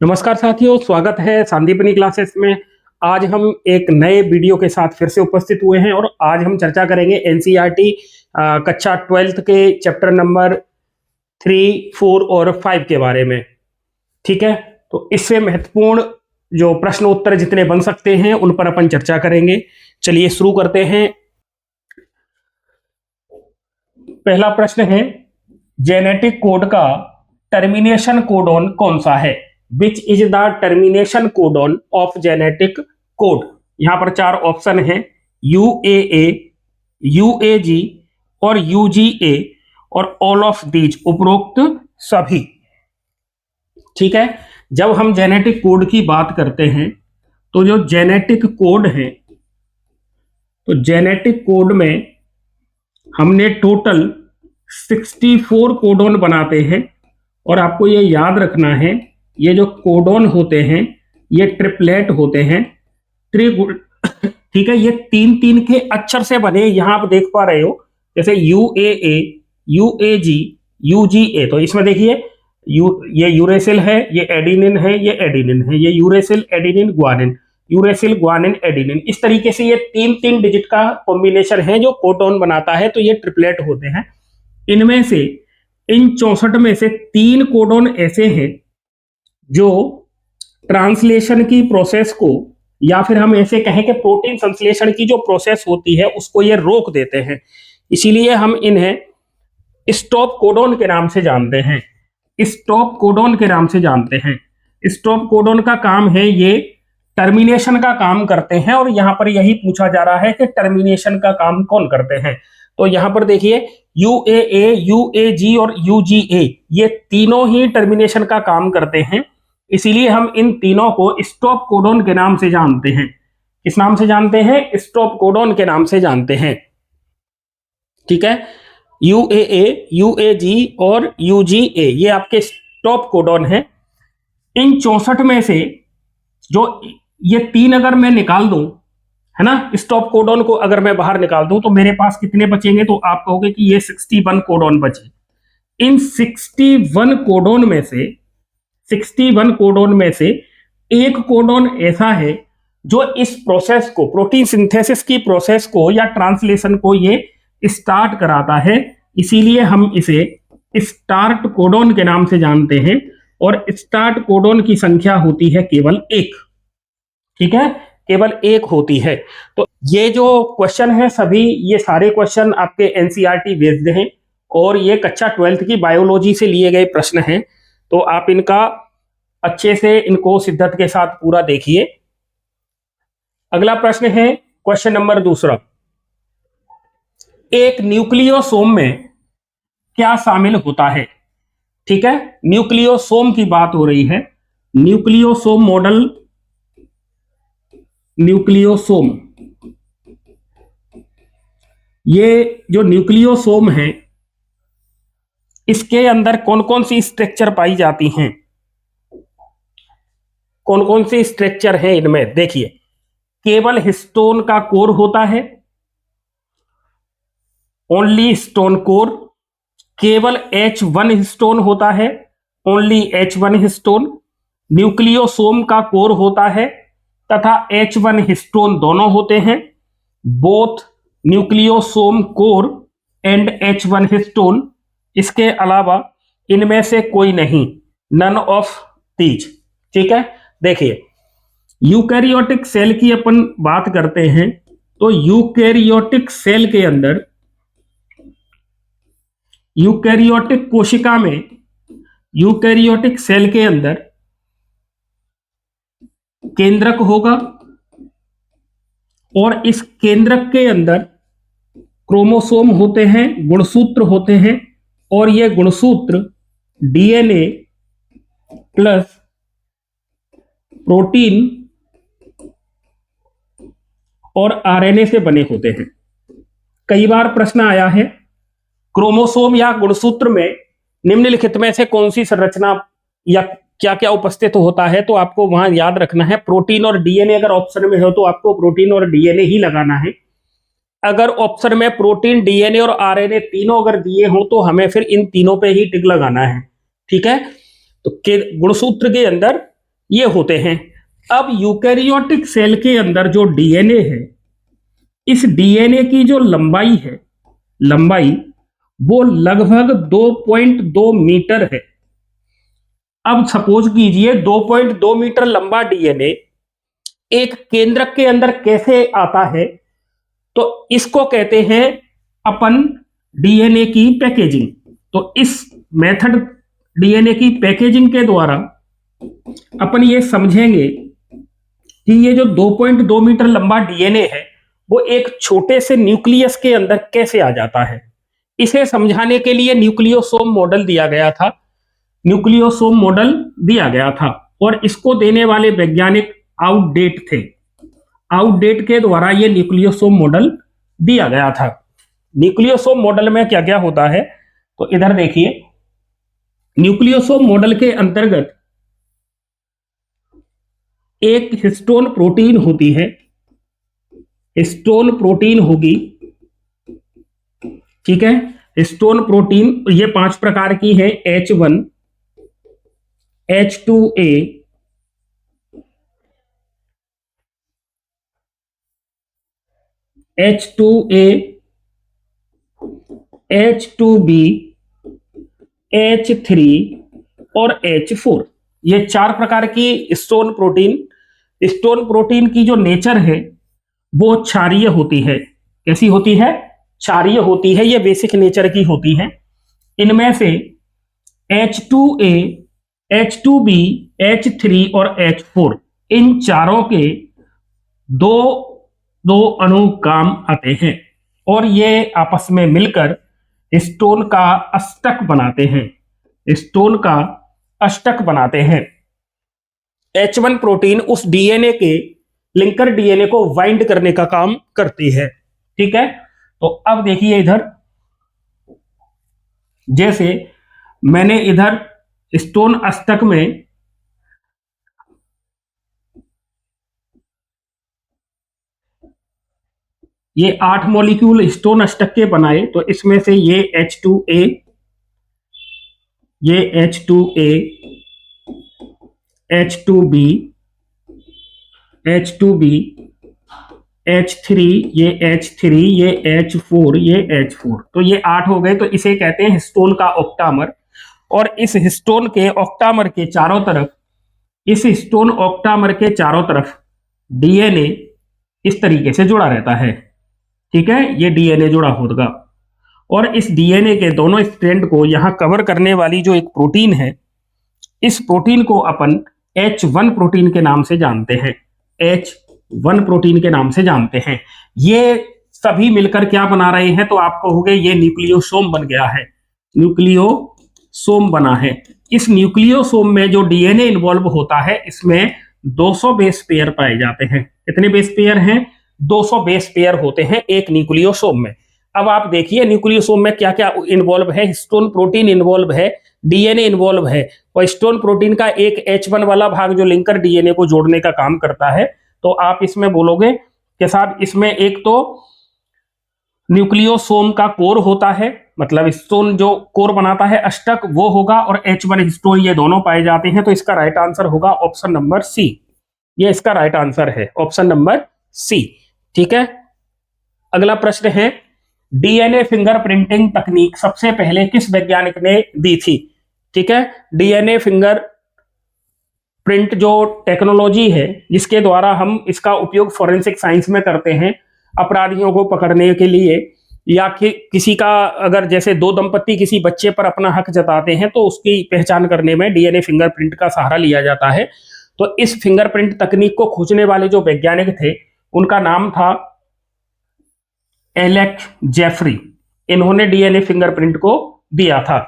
नमस्कार साथियों, स्वागत है संदीपनी क्लासेस में। आज हम एक नए वीडियो के साथ फिर से उपस्थित हुए हैं और आज हम चर्चा करेंगे एनसीईआरटी कक्षा 12th के चैप्टर नंबर 3, 4 और 5 के बारे में। ठीक है, तो इससे महत्वपूर्ण जो प्रश्न उत्तर जितने बन सकते हैं उन पर अपन चर्चा करेंगे। चलिए शुरू करते हैं। पहला प्रश्न है, जेनेटिक कोड का टर्मिनेशन कोडॉन कौन सा है? Which is the termination codon of genetic code? यहां पर 4 ऑप्शन हैं, UAA, UAG और UGA और ऑल ऑफ दीज, उपरोक्त सभी। ठीक है, जब हम जेनेटिक कोड की बात करते हैं तो जो जेनेटिक कोड है, तो जेनेटिक कोड में हमने टोटल 64 कोडॉन बनाते हैं। और आपको ये याद रखना है, ये जो कोडॉन होते हैं ये ट्रिपलेट होते हैं, ठीक है, ये 3-3 के अक्षर से बने। यहां आप देख पा रहे हो, जैसे UAA, UAG, UGA। तो इसमें देखिए, ये यूरेसिल है, ये एडिनिन है, ये एडिनिन है, ये uracil adenine guanine, uracil guanine adenine. इस तरीके से ये 3-3 डिजिट का कॉम्बिनेशन है जो कोडॉन बनाता है, तो ये ट्रिपलेट होते हैं। इनमें से इन 64 में से 3 कोडॉन ऐसे हैं जो ट्रांसलेशन की प्रोसेस को, या फिर हम ऐसे कहें कि प्रोटीन संश्लेषण की जो प्रोसेस होती है उसको ये रोक देते हैं। इसीलिए हम इन्हें स्टॉप कोडॉन के नाम से जानते हैं। स्टॉप कोडॉन के नाम से जानते हैं। स्टॉप कोडॉन का काम है, ये टर्मिनेशन का काम करते हैं। और यहां पर यही पूछा जा रहा है कि टर्मिनेशन का काम कौन करते हैं। तो यहां पर देखिए, UAA, UAG और UGA, ये तीनों ही टर्मिनेशन का काम करते हैं। इसीलिए हम इन तीनों को स्टॉप कोडॉन के नाम से जानते हैं। किस नाम से जानते हैं? स्टॉप कोडॉन के नाम से जानते हैं। ठीक है, UAA, UAG और UGA ये आपके स्टॉप कोडॉन है। इन 64 में से जो ये 3 अगर मैं निकाल दूं, है ना, स्टॉप कोडॉन को अगर मैं बाहर निकाल दूं तो मेरे पास कितने बचेंगे? तो आप कहोगे कि ये 61 कोडॉन बचे। इन 61 कोडॉन में से 61 कोडॉन में से एक कोडॉन ऐसा है जो इस प्रोसेस को, प्रोटीन सिंथेसिस की प्रोसेस को या ट्रांसलेशन को ये स्टार्ट कराता है। इसीलिए हम इसे स्टार्ट कोडॉन के नाम से जानते हैं। और स्टार्ट कोडॉन की संख्या होती है केवल 1। ठीक है, केवल 1 होती है। तो ये जो क्वेश्चन है, सभी ये सारे क्वेश्चन आपके एनसीईआरटी बेस्ड हैं और ये कक्षा 12th की बायोलॉजी से लिए गए प्रश्न हैं। तो आप इनका अच्छे से इनको शिद्दत के साथ पूरा देखिए। अगला प्रश्न है, क्वेश्चन नंबर 2। एक न्यूक्लियोसोम में क्या शामिल होता है? ठीक है, न्यूक्लियोसोम की बात हो रही है। न्यूक्लियोसोम मॉडल, न्यूक्लियोसोम, ये जो न्यूक्लियोसोम है इसके अंदर कौन कौन सी स्ट्रक्चर पाई जाती हैं? कौन कौन सी स्ट्रक्चर है इनमें? देखिए, केवल हिस्टोन का कोर होता है, ओनली हिस्टोन कोर। केवल H1 हिस्टोन होता है, ओनली H1 हिस्टोन। न्यूक्लियोसोम का कोर होता है तथा H1 हिस्टोन दोनों होते हैं। Both nucleosome core and H1 histone. इसके अलावा इनमें से कोई नहीं, नन ऑफ दीज। ठीक है, देखिए, यूकैरियोटिक सेल की अपन बात करते हैं तो यूकैरियोटिक सेल के अंदर, यूकैरियोटिक कोशिका में, यूकैरियोटिक सेल के अंदर केंद्रक होगा और इस केंद्रक के अंदर क्रोमोसोम होते हैं, गुणसूत्र होते हैं। और ये गुणसूत्र DNA प्लस प्रोटीन और RNA से बने होते हैं। कई बार प्रश्न आया है, क्रोमोसोम या गुणसूत्र में निम्नलिखित में से कौन सी संरचना या क्या क्या उपस्थित होता है? तो आपको वहां याद रखना है प्रोटीन और DNA। अगर ऑप्शन में हो तो आपको प्रोटीन और DNA ही लगाना है। अगर ऑप्शन में प्रोटीन, DNA और RNA तीनों अगर दिए हो तो हमें फिर इन तीनों पे ही टिक लगाना है। ठीक है, तो गुणसूत्र के अंदर ये होते हैं। अब यूकैरियोटिक सेल के अंदर जो डीएनए है, इस डीएनए की जो लंबाई है, लंबाई वो लगभग 2.2 मीटर है। अब सपोज कीजिए 2.2 मीटर लंबा डीएनए एक केंद्रक के अंदर कैसे आता है, तो इसको कहते हैं अपन डीएनए की पैकेजिंग। तो इस मेथड डीएनए की पैकेजिंग के द्वारा अपन ये समझेंगे कि ये जो 2.2 मीटर लंबा डीएनए है वो एक छोटे से न्यूक्लियस के अंदर कैसे आ जाता है। इसे समझाने के लिए न्यूक्लियोसोम मॉडल दिया गया था, न्यूक्लियोसोम मॉडल दिया गया था, और इसको देने वाले वैज्ञानिक आउटडेट थे। आउटडेट के द्वारा ये न्यूक्लियोसोम मॉडल दिया गया था। न्यूक्लियोसोम मॉडल में क्या क्या होता है, तो इधर देखिए, न्यूक्लियोसोम मॉडल के अंतर्गत एक हिस्टोन प्रोटीन होती है, हिस्टोन प्रोटीन होगी, ठीक है। हिस्टोन प्रोटीन ये 5 प्रकार की है, H1, H2A, H2A, H2B, H3 और H4। ये 4 प्रकार की स्टोन प्रोटीन। स्टोन प्रोटीन की जो नेचर है वो क्षारीय होती है। कैसी होती है? क्षारीय होती है, ये बेसिक नेचर की होती है। इनमें से H2A, H2B, H3 और H4 इन चारों के दो दो अणु काम आते हैं और ये आपस में मिलकर स्टोन का अष्टक बनाते हैं, स्टोन का अष्टक बनाते हैं। H1 प्रोटीन उस डीएनए के लिंकर डीएनए को वाइंड करने का काम करती है, ठीक है। तो अब देखिए इधर, जैसे मैंने इधर स्टोन अष्टक में ये 8 मॉलिक्यूल स्टोन अष्टक के बनाए, तो इसमें से ये H2A, ये H2A, H2B, H2B, H3, ये H3, ये H4, ये H4, तो ये 8 हो गए। तो इसे कहते हैं हिस्टोन का ऑक्टामर। और इस हिस्टोन के ऑक्टामर के चारों तरफ, इस हिस्टोन ऑक्टामर के चारों तरफ डीएनए इस तरीके से जुड़ा रहता है, ठीक है। ये डीएनए जुड़ा होगा और इस डीएनए के दोनों स्ट्रैंड को यहां कवर करने वाली जो एक प्रोटीन है, इस प्रोटीन को अपन H1 प्रोटीन के नाम से जानते हैं, H1 प्रोटीन के नाम से जानते हैं। ये सभी मिलकर क्या बना रहे हैं, तो आप कहोगे ये न्यूक्लियोसोम बन गया है, न्यूक्लियोसोम बना है। इस न्यूक्लियोसोम में जो डीएनए इन्वॉल्व होता है, इसमें 200 बेस पेयर पाए जाते हैं। कितने बेस पेयर हैं? 200 बेस पेयर होते हैं एक न्यूक्लियोसोम में। अब आप देखिए न्यूक्लियोसोम में क्या क्या इन्वॉल्व है। हिस्टोन प्रोटीन इन्वॉल्व है, डीएनए इन्वॉल्व है, और हिस्टोन प्रोटीन का एक H1 वाला भाग जो लिंकर डीएनए को जोड़ने का काम करता है। तो आप इसमें बोलोगे कि साहब इसमें एक तो न्यूक्लियोसोम का कोर होता है, मतलब हिस्टोन जो कोर बनाता है अष्टक वो होगा, और H1 हिस्टोन ये दोनों पाए जाते हैं। तो इसका राइट आंसर होगा ऑप्शन नंबर सी। ये इसका राइट आंसर है, ऑप्शन नंबर सी, ठीक है। अगला प्रश्न है, डीएनए फिंगरप्रिंटिंग तकनीक सबसे पहले किस वैज्ञानिक ने दी थी? ठीक है, डीएनए फिंगर प्रिंट जो टेक्नोलॉजी है जिसके द्वारा हम इसका उपयोग फॉरेंसिक साइंस में करते हैं अपराधियों को पकड़ने के लिए, या किसी का अगर जैसे दो दंपत्ति किसी बच्चे पर अपना हक जताते हैं तो उसकी पहचान करने में डीएनए फिंगरप्रिंट का सहारा लिया जाता है। तो इस फिंगरप्रिंट तकनीक को खोजने वाले जो वैज्ञानिक थे उनका नाम था एलेक जेफरी। इन्होंने डीएनए फिंगरप्रिंट को दिया था,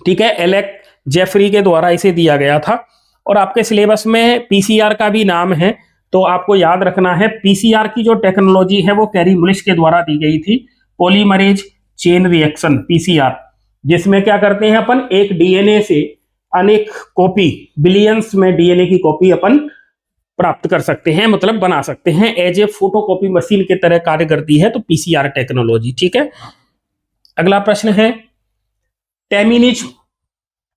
ठीक है, एलेक जेफरी के द्वारा इसे दिया गया था। और आपके सिलेबस में पीसीआर का भी नाम है, तो आपको याद रखना है पीसीआर की जो टेक्नोलॉजी है वो कैरी मुलिश के द्वारा दी गई थी, पॉलीमरेज चेन रिएक्शन, पीसीआर, जिसमें क्या करते हैं अपन एक डीएनए से अनेक कॉपी, बिलियंस में डीएनए की कॉपी अपन प्राप्त कर सकते हैं, मतलब बना सकते हैं, एज ए फोटोकॉपी मशीन की तरह कार्य करती है तो पीसीआर टेक्नोलॉजी, ठीक है। अगला प्रश्न है, टेमिनिज्म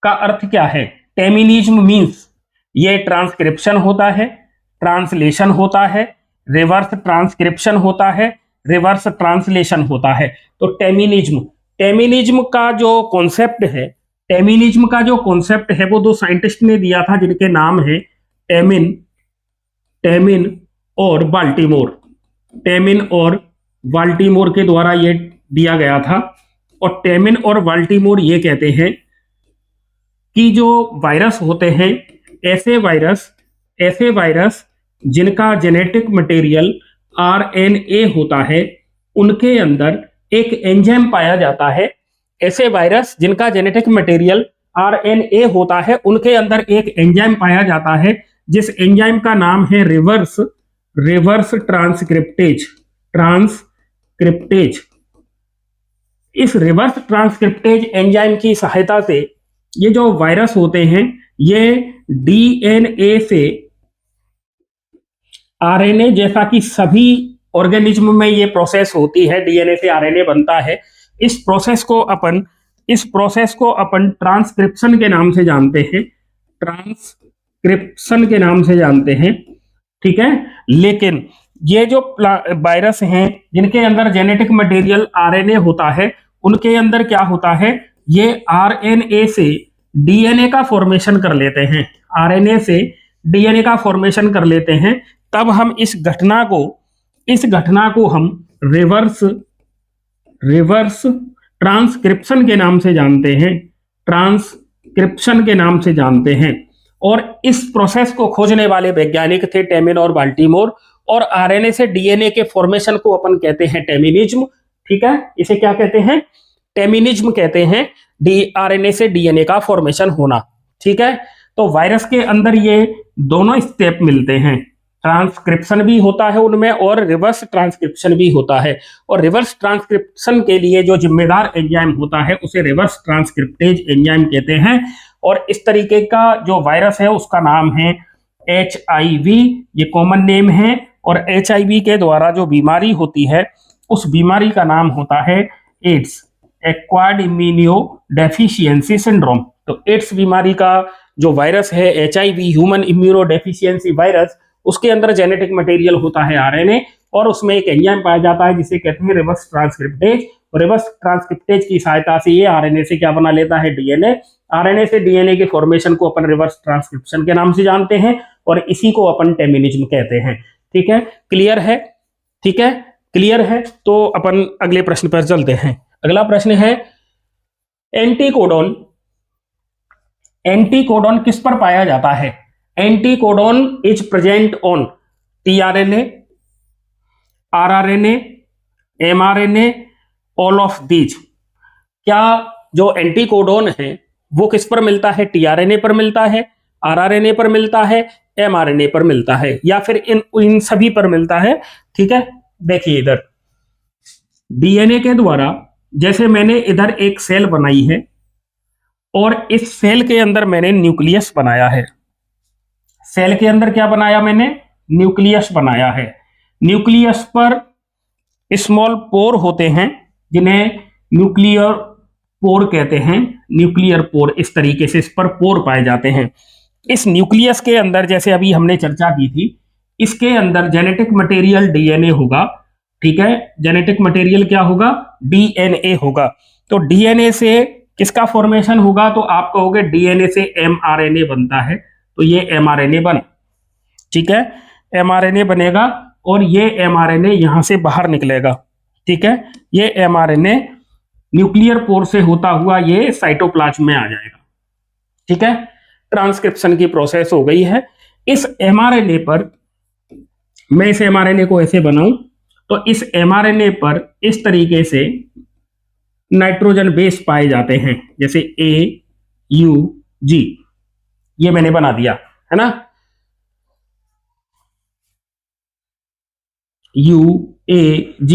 का अर्थ क्या है? टेमिनिज्म मीन्स ये ट्रांसक्रिप्शन होता है, ट्रांसलेशन होता है, रिवर्स ट्रांसक्रिप्शन होता है, रिवर्स ट्रांसलेशन होता है। तो टेमिनिज्म, टेमिनिज्म का जो कॉन्सेप्ट है, टेमिनिज्म का जो कॉन्सेप्ट है वो दो साइंटिस्ट ने दिया था जिनके नाम है टेमिन, टेमिन और बाल्टीमोर। टेमिन और बाल्टीमोर के द्वारा ये दिया गया था। और टेमिन और बाल्टीमोर ये कहते हैं कि जो वायरस होते हैं, ऐसे वायरस जिनका जेनेटिक मटेरियल आरएनए होता है, उनके अंदर एक एंजाइम पाया जाता है। ऐसे वायरस जिनका जेनेटिक मटेरियल आरएनए होता है, उनके अंदर एक एंजाइम पाया जाता है, जिस एंजाइम का नाम है रिवर्स ट्रांसक्रिप्टेज। इस रिवर्स ट्रांसक्रिप्टेज एंजाइम की सहायता से ये जो वायरस होते हैं, ये डीएनए से आरएनए, जैसा कि सभी ऑर्गेनिज्म में ये प्रोसेस होती है, डीएनए से आरएनए बनता है। इस प्रोसेस को अपन ट्रांसक्रिप्शन के नाम से जानते हैं, ट्रांसक्रिप्शन के नाम से जानते हैं, ठीक है। लेकिन ये जो वायरस हैं जिनके अंदर जेनेटिक मटेरियल आरएनए होता है, उनके अंदर क्या होता है, ये आरएनए से डीएनए का फॉर्मेशन कर लेते हैं, आरएनए से डीएनए का फॉर्मेशन कर लेते हैं। तब हम इस घटना को हम रिवर्स ट्रांसक्रिप्शन के नाम से जानते हैं, ट्रांसक्रिप्शन के नाम से जानते हैं। और इस प्रोसेस को खोजने वाले वैज्ञानिक थे टेमिन और बाल्टीमोर। और आरएनए से डीएनए के फॉर्मेशन को अपन कहते हैं टेमिनिज्म, ठीक है। इसे क्या कहते हैं, टेमिनिज्म कहते हैं, आरएनए से डीएनए का फॉर्मेशन होना, ठीक है। तो वायरस के अंदर ये दोनों स्टेप मिलते हैं, ट्रांसक्रिप्शन भी होता है उनमें और रिवर्स ट्रांसक्रिप्शन भी होता है। और रिवर्स ट्रांसक्रिप्शन के लिए जो जिम्मेदार एंजाइम होता है उसे रिवर्स ट्रांसक्रिप्टेज एंजाइम कहते हैं। और इस तरीके का जो वायरस है उसका नाम है HIV, ये कॉमन नेम है। और HIV के द्वारा जो बीमारी होती है उस बीमारी का नाम होता है AIDS, acquired immuno deficiency syndrome. तो एड्स बीमारी का जो वायरस है HIV, human immuno deficiency virus, उसके अंदर जेनेटिक मटेरियल होता है आरएनए और उसमें एक एंजाइम पाया जाता है जिसे कहते हैं रिवर्स ट्रांसक्रिप्टेज। रिवर्स ट्रांसक्रिप्टेज की सहायता से ये आरएनए से क्या बना लेता है, डीएनए। आरएनए से डीएनए के फॉर्मेशन को अपन रिवर्स ट्रांसक्रिप्शन के नाम से जानते हैं और इसी को अपन टेमिनिज्म कहते हैं, ठीक है। क्लियर है, ठीक है, क्लियर है। तो अपन अगले प्रश्न पर चलते हैं। अगला प्रश्न है एंटीकोडोन। एंटीकोडोन किस पर पाया जाता है? Anticodon is present on tRNA, rRNA, mRNA, all of these. क्या जो एंटीकोडोन है वो किस पर मिलता है? टीआरएनए पर मिलता है, आरआरएनए पर मिलता है, एमआरएनए पर मिलता है, या फिर इन सभी पर मिलता है, ठीक है। देखिए इधर डीएनए के द्वारा, जैसे मैंने इधर एक सेल बनाई है और इस सेल के अंदर मैंने न्यूक्लियस बनाया है। सेल के अंदर क्या बनाया मैंने? न्यूक्लियस बनाया है। न्यूक्लियस पर स्मॉल पोर होते हैं जिन्हें न्यूक्लियर पोर कहते हैं। न्यूक्लियर पोर, इस तरीके से इस पर पोर पाए जाते हैं। इस न्यूक्लियस के अंदर, जैसे अभी हमने चर्चा की थी, इसके अंदर जेनेटिक मटेरियल डीएनए होगा, ठीक है। जेनेटिक मटेरियल क्या होगा? डीएनए होगा। तो डीएनए से किसका फॉर्मेशन होगा? तो आप कहोगे डीएनए से एमआरएनए बनता है, तो ये एमआरएनए बना, ठीक है। एमआरएनए बनेगा और ये एमआरएनए यहां से बाहर निकलेगा, ठीक है। ये एमआरएनए न्यूक्लियर पोर से होता हुआ ये साइटोप्लाज्म में आ जाएगा, ठीक है। ट्रांसक्रिप्शन की प्रोसेस हो गई है। इस एमआरएनए पर, मैं इस एमआरएनए को ऐसे बनाऊं तो इस एमआरएनए पर इस तरीके से नाइट्रोजन बेस पाए जाते हैं, जैसे AUG, ये मैंने बना दिया है ना, UAG।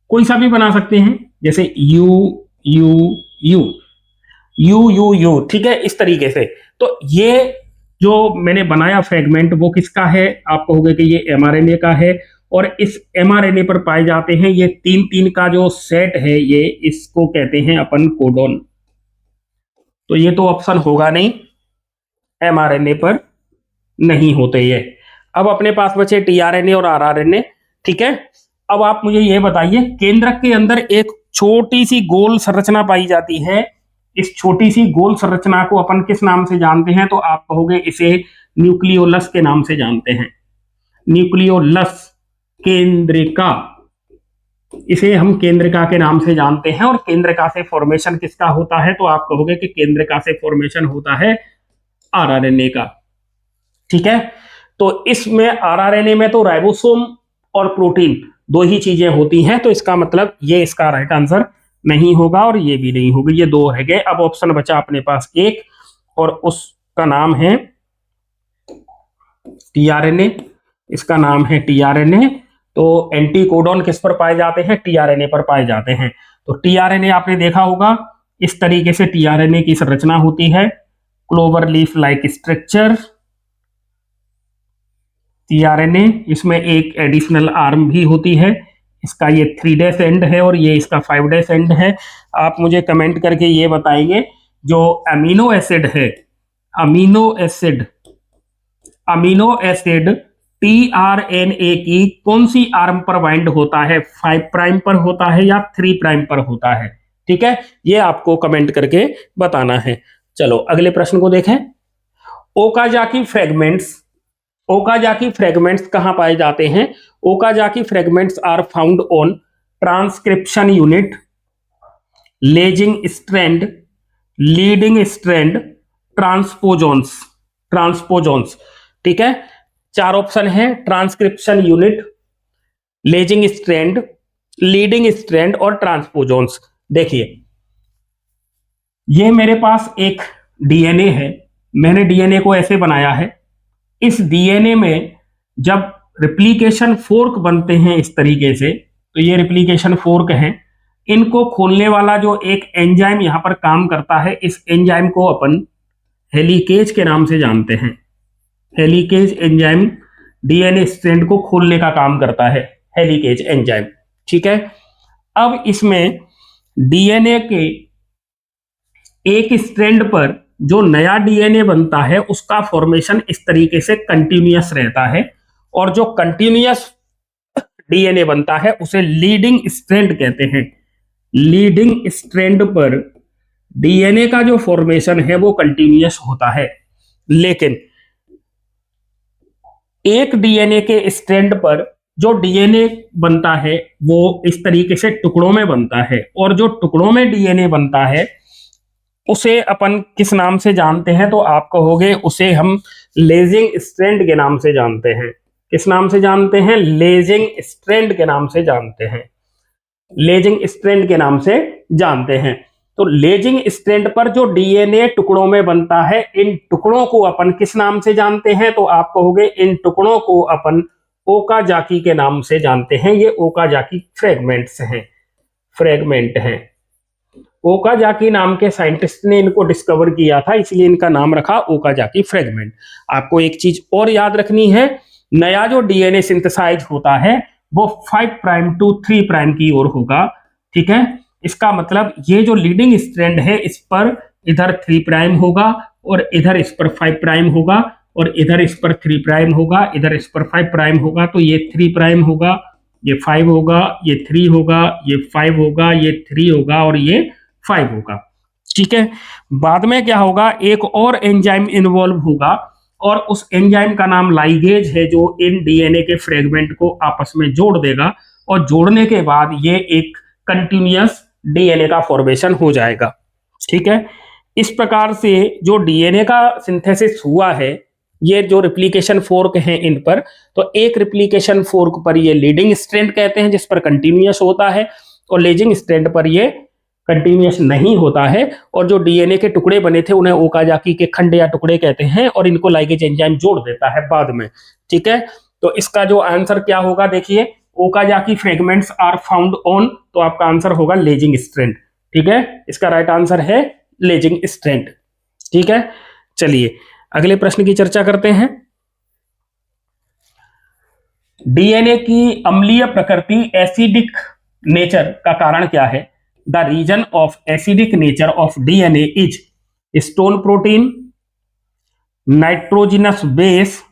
कोई सा भी बना सकते हैं, जैसे UUU, ठीक है, इस तरीके से। तो ये जो मैंने बनाया फ्रेगमेंट वो किसका है? आप कहोगे कि ये एमआरएनए का है। और इस एमआरएनए पर पाए जाते हैं ये 3 का जो सेट है, ये इसको कहते हैं अपन कोडोन। तो ये तो ऑप्शन होगा नहीं एमआरएनए पर, नहीं होते ये। अब अपने पास बचे टीआरएनए और आरआरएनए, ठीक है। अब आप मुझे ये बताइए, केंद्रक के अंदर एक छोटी सी गोल संरचना पाई जाती है, इस छोटी सी गोल संरचना को अपन किस नाम से जानते हैं? तो आप कहोगे इसे न्यूक्लियोलस के नाम से जानते हैं। न्यूक्लियोलस, केंद्रिका, इसे हम केंद्रिका के नाम से जानते हैं। और केंद्रिका से फॉर्मेशन किसका होता है? तो आप कहोगे कि केंद्रिका से फॉर्मेशन होता है आरआरएनए का, ठीक है। तो इसमें आरआरएनए में तो राइबोसोम और प्रोटीन दो ही चीजें होती हैं, तो इसका मतलब ये इसका राइट आंसर नहीं होगा और ये भी नहीं होगा। ये दो रह गए। अब ऑप्शन बचा अपने पास एक, और उसका नाम है टीआरएनए। इसका नाम है टीआरएनए। तो एंटीकोडॉन किस पर पाए जाते हैं? टीआरएनए पर पाए जाते हैं। तो टीआरएनए आपने देखा होगा, इस तरीके से टीआरएनए की संरचना होती है, clover leaf like structure. TRNA, इसमें एक एडिशनल आर्म भी होती है, इसका ये 3' एंड है और ये इसका 5' एंड है। आप मुझे कमेंट करके ये बताइए, जो अमीनो एसिड है, अमीनो एसिड टीआरएनए की कौन सी आर्म पर बाइंड होता है? 5 प्राइम पर होता है या 3 प्राइम पर होता है? ठीक है, ये आपको कमेंट करके बताना है। चलो अगले प्रश्न को देखें। ओकाजाकी फ्रेगमेंट्स कहां पाए जाते हैं? Okazaki fragments are found on transcription unit, lagging strand, leading strand, transposons. ठीक है, 4 ऑप्शन है, transcription unit, lagging strand, leading strand और ट्रांसपोजोन्स। देखिए, ये मेरे पास एक डीएनए है, मैंने डीएनए को ऐसे बनाया है। इस डीएनए में जब रिप्लिकेशन फोर्क बनते हैं इस तरीके से, तो ये रिप्लिकेशन फोर्क हैं, इनको खोलने वाला जो एक एंजाइम यहां पर काम करता है, इस एंजाइम को अपन हेलिकेज के नाम से जानते हैं। हेलिकेज एंजाइम डीएनए स्ट्रैंड को खोलने का काम करता है, हेलिकेज एंजाइम। ठीक है, अब इसमें डीएनए के एक स्ट्रैंड पर जो नया डीएनए बनता है उसका फॉर्मेशन इस तरीके से कंटिन्यूअस रहता है, और जो कंटिन्यूअस डीएनए बनता है उसे लीडिंग स्ट्रैंड कहते हैं। लीडिंग स्ट्रैंड पर डीएनए का जो फॉर्मेशन है वो कंटिन्यूअस होता है, लेकिन एक डीएनए के स्ट्रैंड पर जो डीएनए बनता है वो इस तरीके से टुकड़ों में बनता है, और जो टुकड़ों में डीएनए बनता है उसे अपन किस नाम से जानते हैं? तो आप कहोगे उसे हम लेजिंग स्ट्रैंड के नाम से जानते हैं। किस नाम से जानते हैं? लेजिंग स्ट्रैंड के नाम से जानते हैं। लेजिंग स्ट्रैंड के नाम से जानते हैं। तो लेजिंग स्ट्रैंड पर जो डीएनए टुकड़ों में बनता है, इन टुकड़ों को अपन किस नाम से जानते हैं? तो आप कहोगे इन टुकड़ों को अपन ओकाजाकी के नाम से जानते हैं। ये ओकाजाकी फ्रेगमेंट्स हैं, फ्रेगमेंट हैं। ओकाजाकी नाम के साइंटिस्ट ने इनको डिस्कवर किया था, इसलिए इनका नाम रखा ओकाजाकी फ्रेगमेंट। आपको एक चीज और याद रखनी है, नया जो डीएनए सिंथेसाइज होता है वो 5 प्राइम टू 3 प्राइम की ओर होगा। ठीक है, इसका मतलब ये जो लीडिंग स्ट्रैंड है इस पर इधर 3 प्राइम होगा, और इधर इस पर 5 प्राइम होगा, और इधर इस पर 3 प्राइम होगा, इधर इस पर 5 प्राइम होगा। तो ये 3 प्राइम होगा, ये 5 होगा, ये 3 होगा, ये 5 होगा, ये 3 होगा और ये 5 होगा। ठीक है, बाद में क्या होगा, एक और एंजाइम इन्वॉल्व होगा, और उस एंजाइम का नाम लाइगेज है, जो इन डीएनए के फ्रेगमेंट को आपस में जोड़ देगा, और जोड़ने के बाद ये एक कंटिन्यूअस डीएनए का फॉर्मेशन हो जाएगा। ठीक है, इस प्रकार से जो डीएनए का सिंथेसिस हुआ है, ये जो रिप्लिकेशन फोर्क हैं इन पर, तो एक रिप्लिकेशन फोर्क पर ये लीडिंग स्ट्रैंड कहते हैं जिस पर कंटिन्यूअस होता है, और लेजिंग स्ट्रैंड पर ये कंटिन्यूअस नहीं होता है, और जो डीएनए के टुकड़े बने थे उन्हें ओकाजाकी के खंड या टुकड़े कहते हैं, और इनको लाइगेज एंजाइम जोड़ देता है बाद में। ठीक है, तो इसका जो आंसर क्या होगा, देखिए, Okazaki fragments are found on, तो आपका आंसर होगा लेजिंग स्ट्रैंड। ठीक है, इसका राइट आंसर है लेजिंग स्ट्रैंड। ठीक है, चलिए अगले प्रश्न की चर्चा करते हैं। डीएनए की अम्लीय प्रकृति, एसिडिक नेचर का कारण क्या है? The region of acidic nature of DNA is stone protein, nitrogenous base,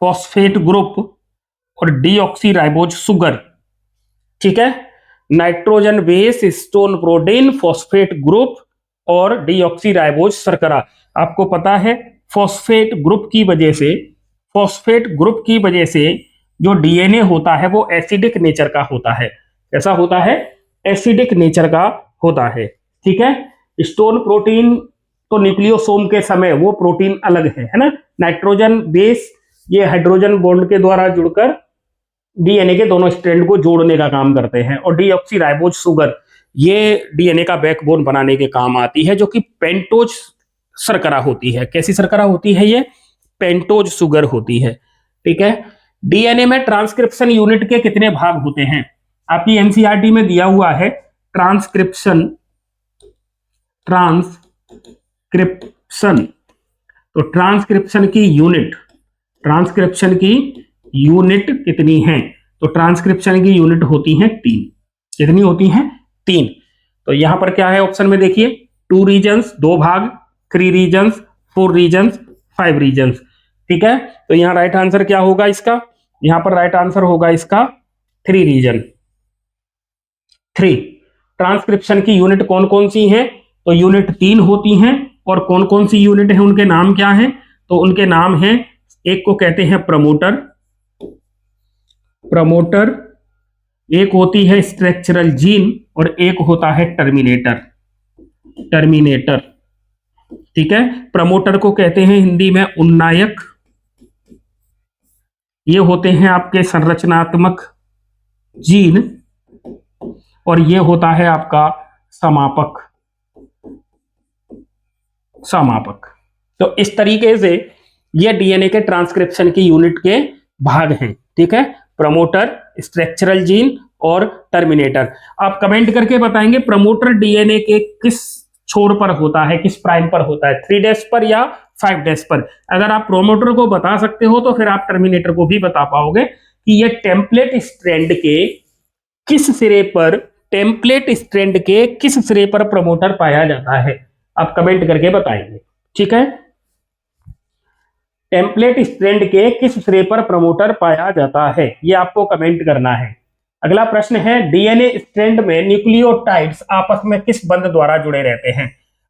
phosphate group और डीऑक्सीराइबोज शुगर, ठीक है। Nitrogen base, stone protein, phosphate group और डीऑक्सीराइबोज शर्करा। आपको पता है फॉस्फेट ग्रुप की वजह से जो डीएनए होता है वो एसिडिक नेचर का होता है। कैसा होता है? एसिडिक नेचर का होता है, ठीक है। स्टोन प्रोटीन तो न्यूक्लियोसोम के समय वो प्रोटीन अलग है ना। नाइट्रोजन बेस ये हाइड्रोजन बॉन्ड के द्वारा जुड़कर डीएनए के दोनों स्ट्रैंड को जोड़ने का काम करते हैं। और डीऑक्सीराइबोज शुगर ये डीएनए का बैकबोन बनाने के काम आती है, जो कि पेंटोज शर्करा होती है। कैसी शर्करा होती है? ये पेंटोज शुगर होती है, ठीक है। डीएनए में ट्रांसक्रिप्शन यूनिट के कितने भाग होते हैं? आपकी एनसीईआरटी में दिया हुआ है ट्रांसक्रिप्शन। तो ट्रांसक्रिप्शन की यूनिट कितनी है? तो ट्रांसक्रिप्शन की यूनिट होती है 3। कितनी होती हैं? 3। तो यहां पर क्या है ऑप्शन में देखिए, 2 रीजन्स 2 भाग, 3 रीजन्स 4 रीजन्स 5 रीजन्स, ठीक है। तो यहां राइट आंसर क्या होगा इसका? यहां पर राइट आंसर होगा इसका 3 रीजन। 3 ट्रांसक्रिप्शन की यूनिट कौन कौन सी हैं? तो यूनिट 3 होती हैं। और कौन कौन सी यूनिट है, उनके नाम क्या हैं? तो उनके नाम हैं, एक को कहते हैं प्रमोटर, एक होती है स्ट्रक्चरल जीन और एक होता है टर्मिनेटर, ठीक है। प्रमोटर को कहते हैं हिंदी में उन्नायक। ये होते हैं आपके संरचनात्मक जीन और ये होता है आपका समापक। तो इस तरीके से ये डीएनए के ट्रांसक्रिप्शन की यूनिट के भाग हैं, ठीक है। प्रमोटर, स्ट्रक्चरल जीन और टर्मिनेटर। आप कमेंट करके बताएंगे प्रमोटर डीएनए के किस छोर पर होता है, किस प्राइम पर होता है, 3' पर या 5' पर। अगर आप प्रमोटर को बता सकते हो तो फिर आप टर्मिनेटर को भी बता पाओगे कि ये टेम्पलेट स्ट्रैंड के किस सिरे पर प्रमोटर पाया जाता है। आप कमेंट करके बताएंगे, ठीक है। टेम्पलेट स्ट्रैंड के किस सिरे पर प्रमोटर पाया जाता है, ये आपको कमेंट करना है। अगला प्रश्न है, डीएनए स्ट्रैंड में न्यूक्लियोटाइड्स आपस में किस बंध द्वारा जुड़े रहते हैं?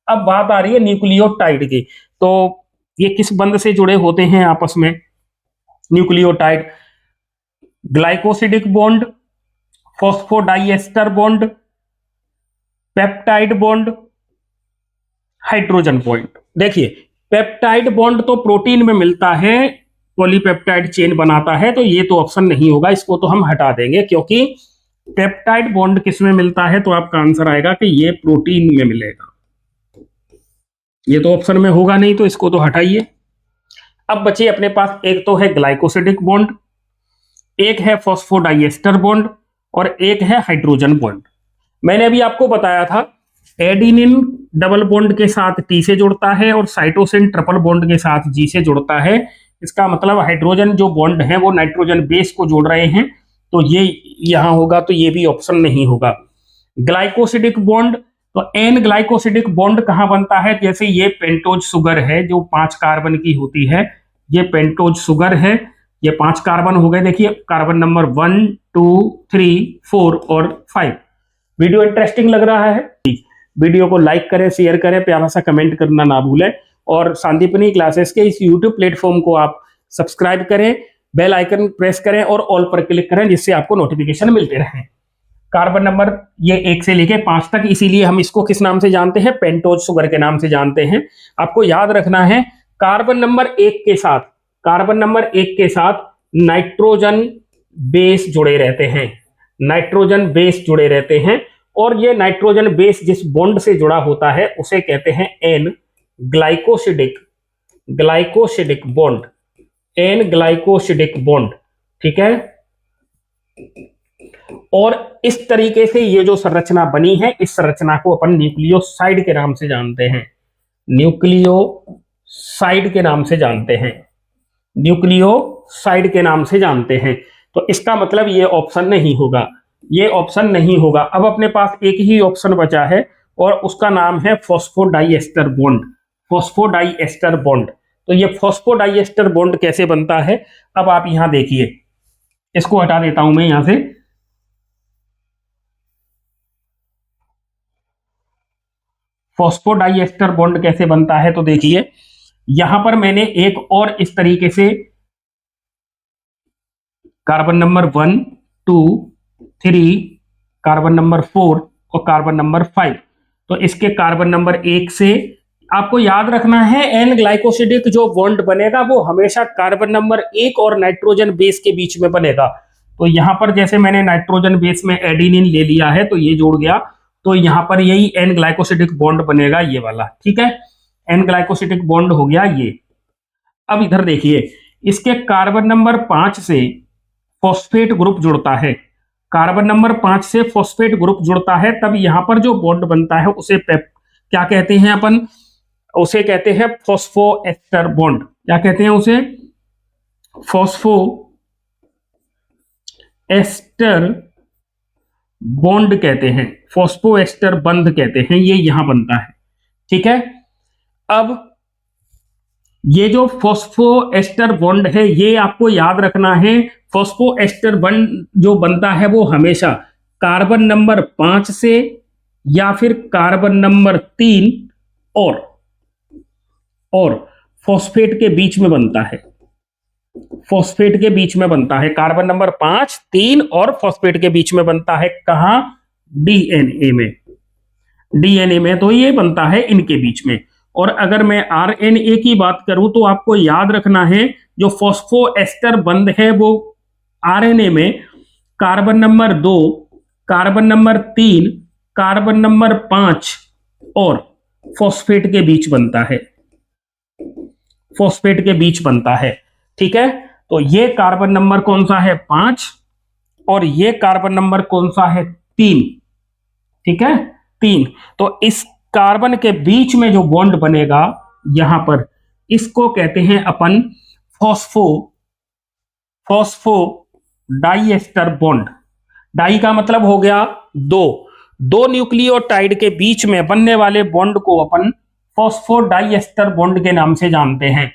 अब बात आ रही है न्यूक्लियोटाइड की, तो ये किस बंध से जुड़े होते हैं आपस में nucleotide? Glycosidic bond, phosphodiester bond, peptide bond, hydrogen bond. देखिए पेप्टाइड बॉन्ड तो प्रोटीन में मिलता है, पॉलीपेप्टाइड चेन बनाता है, तो ये तो ऑप्शन नहीं होगा, इसको तो हम हटा देंगे, क्योंकि पेप्टाइड बॉन्ड किस में मिलता है? तो आपका आंसर आएगा कि ये प्रोटीन में मिलेगा। ये तो ऑप्शन में होगा नहीं, तो इसको तो हटाइए। अब बचे अपने पास, एक तो है ग्लाइकोसिडिक बॉन्ड, एक है फॉस्फोडाइएस्टर बॉन्ड और एक है हाइड्रोजन बॉन्ड। मैंने अभी आपको बताया था एडिनिन डबल बॉन्ड के साथ टी से जुड़ता है और साइटोसिन ट्रिपल बॉन्ड के साथ जी से जुड़ता है। इसका मतलब हाइड्रोजन जो बॉन्ड है वो नाइट्रोजन बेस को जोड़ रहे हैं, तो ये यहां होगा, तो ये भी ऑप्शन नहीं होगा। ग्लाइकोसिडिक बॉन्ड, तो एन ग्लाइकोसिडिक बॉन्ड कहां बनता है? जैसे ये पेंटोज शुगर है जो 5 कार्बन की होती है, ये पेंटोज शुगर है, ये 5 कार्बन हो गए। देखिए कार्बन नंबर 1 2 3 4 और 5। वीडियो इंटरेस्टिंग लग रहा है? वीडियो को लाइक करें, शेयर करें, प्यारा सा कमेंट करना ना भूलें और संदीपनी क्लासेस के इस यूट्यूब प्लेटफॉर्म को आप सब्सक्राइब करें, बेल आइकन प्रेस करें और ऑल पर क्लिक करें, जिससे आपको नोटिफिकेशन मिलते रहें। कार्बन नंबर ये 1 से लेके 5 तक, इसीलिए हम इसको किस नाम से जानते हैं? पेंटोज शुगर के नाम से जानते हैं। आपको याद रखना है कार्बन नंबर 1 के साथ नाइट्रोजन बेस जुड़े रहते हैं, और ये नाइट्रोजन बेस जिस बॉन्ड से जुड़ा होता है उसे कहते हैं एन ग्लाइकोसिडिक बॉन्ड, ठीक है। और इस तरीके से ये जो संरचना बनी है, इस संरचना को अपन न्यूक्लियोसाइड के नाम से जानते हैं। तो इसका मतलब ये ऑप्शन नहीं होगा। अब अपने पास एक ही ऑप्शन बचा है और उसका नाम है फॉस्फोडाइएस्टर बॉन्ड। तो ये फॉस्फोडाइएस्टर बॉन्ड कैसे बनता है, अब आप यहां देखिए, इसको हटा देता हूं मैं यहां से। फॉस्फोडाइएस्टर बॉन्ड कैसे बनता है, तो देखिए यहां पर मैंने एक और इस तरीके से कार्बन नंबर 1, 2, 3, कार्बन नंबर 4 और कार्बन नंबर 5। तो इसके कार्बन नंबर 1 से आपको याद रखना है एन ग्लाइकोसिडिक जो बॉन्ड बनेगा वो हमेशा कार्बन नंबर 1 और नाइट्रोजन बेस के बीच में बनेगा। तो यहां पर जैसे मैंने नाइट्रोजन बेस में एडिनिन ले लिया है तो ये जोड़ गया, तो यहां पर यही एन ग्लाइकोसिडिक बॉन्ड बनेगा, ये वाला, ठीक है, एन ग्लाइकोसिडिक बॉन्ड हो गया ये। अब इधर देखिए, इसके कार्बन नंबर 5 से फॉस्फेट ग्रुप जुड़ता है, कार्बन नंबर 5 से फॉस्फेट ग्रुप जुड़ता है, तब यहां पर जो बॉन्ड बनता है उसे क्या कहते हैं अपन, उसे कहते हैं फॉस्फोएस्टर बॉन्ड। क्या कहते हैं उसे, फॉस्फोएस्टर बॉन्ड कहते हैं, फॉस्फोएस्टर बंध कहते हैं, ये यहां बनता है, ठीक है। अब ये जो फॉस्फोएस्टर बॉन्ड है ये आपको याद रखना है, फॉस्फोएस्टर बॉन्ड जो बनता है वो हमेशा कार्बन नंबर 5 से या फिर कार्बन नंबर 3 और फॉस्फेट के बीच में बनता है, फॉस्फेट के बीच में बनता है, कार्बन नंबर 5, 3 और फॉस्फेट के बीच में बनता है, कहां, डीएनए में, डीएनए में तो ये बनता है इनके बीच में। और अगर मैं आरएनए की बात करूं तो आपको याद रखना है जो फॉस्फोएस्टर बंध है वो आरएनए में carbon number 2, carbon number 3, carbon number 5 और फॉस्फेट के बीच बनता है, फॉस्फेट के बीच बनता है, ठीक है। तो ये कार्बन नंबर कौन सा है, 5, और ये कार्बन नंबर कौन सा है, 3, ठीक है, 3। तो इस कार्बन के बीच में जो बॉन्ड बनेगा यहां पर, इसको कहते हैं अपन फॉस्फो डाइएस्टर बॉन्ड। डाई का मतलब हो गया दो न्यूक्लियोटाइड के बीच में बनने वाले बॉन्ड को अपन फॉस्फोडाइएस्टर बॉन्ड के नाम से जानते हैं,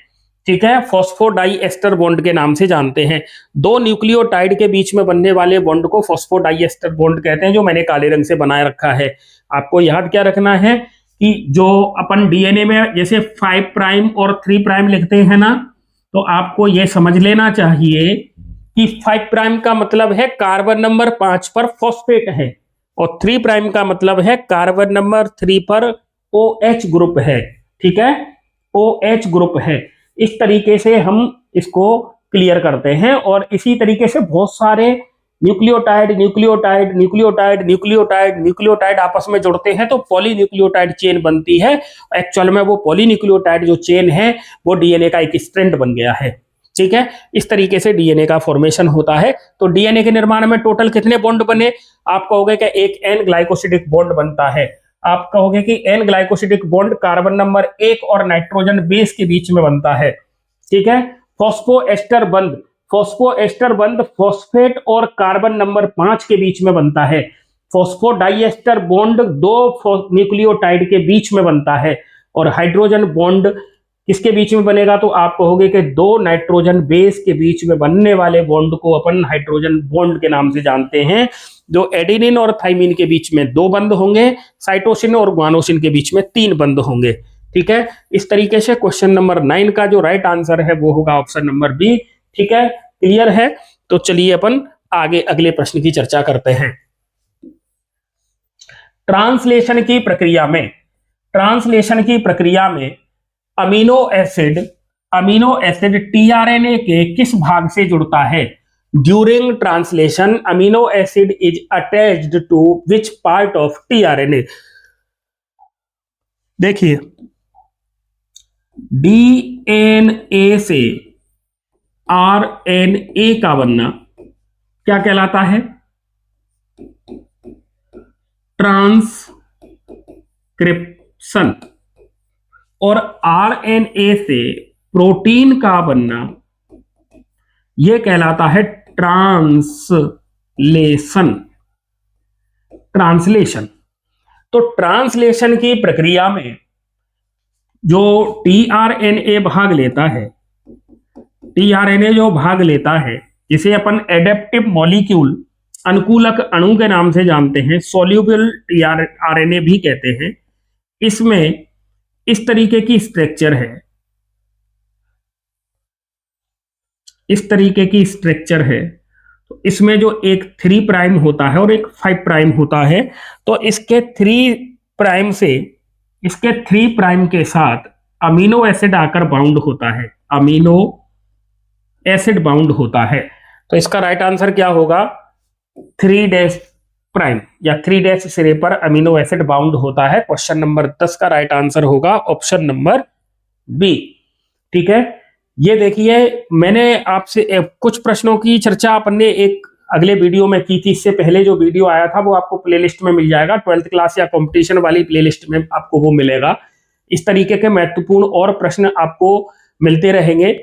ठीक है, फॉस्फोडाइएस्टर बॉन्ड के नाम से जानते हैं। दो न्यूक्लियोटाइड के बीच में बनने वाले बॉन्ड को फॉस्फोडाइएस्टर बॉन्ड कहते हैं, जो मैंने काले रंग से बनाए रखा है। आपको याद क्या रखना है कि जो अपन डीएनए में जैसे 5 प्राइम और 3 प्राइम लिखते हैं ना, तो आपको यह समझ लेना चाहिए कि 5 प्राइम का मतलब है कार्बन नंबर 5 पर फॉस्फेट है और 3 प्राइम का मतलब है कार्बन नंबर 3 पर OH ग्रुप है, ठीक है, OH ग्रुप है। इस तरीके से हम इसको क्लियर करते हैं और इसी तरीके से बहुत सारे nucleotide nucleotide nucleotide nucleotide nucleotide आपस में जुड़ते हैं तो पॉलीन्यूक्लियोटाइड चेन बनती है। एक्चुअल में वो पॉलीन्यूक्लियोटाइड जो चेन है वो डीएनए का एक स्ट्रैंड बन गया है, ठीक है। इस तरीके से डीएनए का फॉर्मेशन होता है। तो डीएनए के निर्माण में टोटल कितने बॉन्ड बने, आप कहोगे कि एक एन ग्लाइकोसिडिक बॉन्ड बनता है, आप कहोगे कि N glycosidic bond carbon number 1 और नाइट्रोजन बेस के बीच में बनता है, ठीक है। फॉस्फोएस्टर बंध, फॉस्फोएस्टर बंध फॉस्फेट और कार्बन नंबर 5 के बीच में बनता है। फॉस्फोडाइएस्टर बॉन्ड दो न्यूक्लियोटाइड के बीच में बनता है और हाइड्रोजन बॉन्ड किसके बीच में बनेगा, तो आप कहोगे कि दो नाइट्रोजन बेस के बीच में बनने वाले बॉन्ड को अपन हाइड्रोजन बॉन्ड के नाम से जानते हैं। जो एडिनिन और थाइमिन के बीच में 2 बंध होंगे, साइटोसिन और ग्वानोसिन के बीच में 3 बंध होंगे, ठीक है। इस तरीके से क्वेश्चन नंबर 9 का जो राइट आंसर है वो होगा ऑप्शन नंबर बी, ठीक है, क्लियर है। तो चलिए अपन आगे अगले प्रश्न की चर्चा करते हैं। ट्रांसलेशन की प्रक्रिया में, ट्रांसलेशन की प्रक्रिया में अमीनो एसिड टीआरएनए के किस भाग से जुड़ता है। During translation amino acid is attached to which part of tRNA. देखिए डीएनए से आरएनए का बनना क्या कहलाता है, ट्रांसक्रिप्शन, और आरएनए से प्रोटीन का बनना यह कहलाता है ट्रांसलेशन, ट्रांसलेशन। तो ट्रांसलेशन की प्रक्रिया में जो टीआरएनए भाग लेता है, टीआरएनए जो भाग लेता है, जिसे अपन एडेप्टिव मॉलिक्यूल, अनुकूलक अणु के नाम से जानते हैं, सोल्यूबल टीआरएनए भी कहते हैं, इसमें इस तरीके की स्ट्रक्चर है, इस तरीके की स्ट्रक्चर है। तो इसमें जो एक 3 प्राइम होता है और एक 5 प्राइम होता है, तो इसके 3 प्राइम से, इसके 3 प्राइम के साथ अमीनो एसिड आकर बाउंड होता है, अमीनो एसिड बाउंड होता है। तो इसका राइट आंसर क्या होगा? 3 प्राइम या 3 सिरे पर अमीनो एसिड बाउंड होता है। क्वेश्चन नंबर 10 का राइट आंसर होगा ऑप्शन नंबर बी। ठीक है, ये देखिए मैंने आपसे कुछ प्रश्नों की चर्चा अपन ने एक अगले वीडियो में की थी। इससे पहले जो वीडियो आया था वो आपको प्लेलिस्ट में मिल जाएगा, 12th क्लास या कंपटीशन वाली प्लेलिस्ट में आपको वो मिलेगा। इस तरीके के महत्वपूर्ण और प्रश्न आपको मिलते रहेंगे।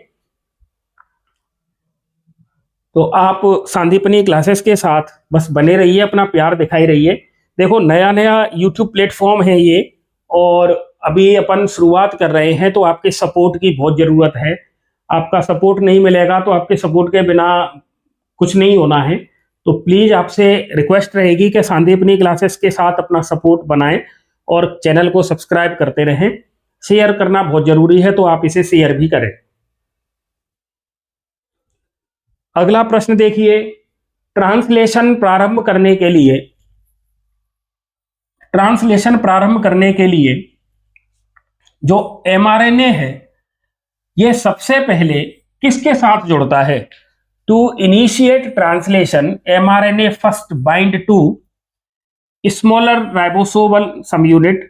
तो आप सांदीपनी क्लासेस के साथ बस बने रहिए, अपना प्यार दिखाई रहिए। देखो नया नया यूट्यूब प्लेटफॉर्म है ये, और अभी अपन शुरुआत कर रहे हैं, तो आपके सपोर्ट की बहुत जरूरत है। आपका सपोर्ट नहीं मिलेगा तो आपके सपोर्ट के बिना कुछ नहीं होना है। तो प्लीज आपसे रिक्वेस्ट रहेगी कि सांदीपनी क्लासेस के साथ अपना सपोर्ट बनाएं और चैनल को सब्सक्राइब करते रहें। शेयर करना बहुत जरूरी है, तो आप इसे शेयर भी करें। अगला प्रश्न देखिए, ट्रांसलेशन प्रारंभ करने के लिए, ट्रांसलेशन प्रारंभ करने के लिए जो एमआरएनए है ये सबसे पहले किसके साथ जुड़ता है? To initiate translation mRNA first bind to smaller ribosomal sub unit,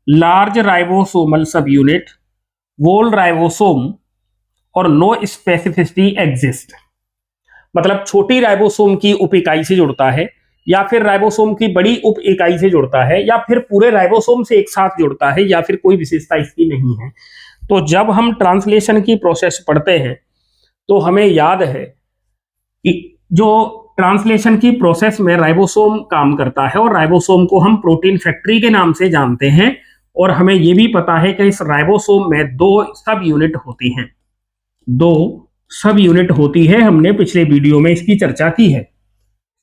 large ribosomal sub unit, whole ribosome, और नो स्पेसिफिसिटी एग्जिस्ट। मतलब छोटी राइबोसोम की उप इकाई से जुड़ता है, या फिर राइबोसोम की बड़ी उप इकाई से जुड़ता है, या फिर पूरे राइबोसोम से एक साथ जुड़ता है, या फिर कोई विशेषता इसकी नहीं है। तो जब हम ट्रांसलेशन की प्रोसेस पढ़ते हैं तो हमें याद है कि जो ट्रांसलेशन की प्रोसेस में राइबोसोम काम करता है, और राइबोसोम को हम प्रोटीन फैक्ट्री के नाम से जानते हैं। और हमें यह भी पता है कि इस राइबोसोम में 2 सब यूनिट होती हैं, 2 सब यूनिट होती है। हमने पिछले वीडियो में इसकी चर्चा की है।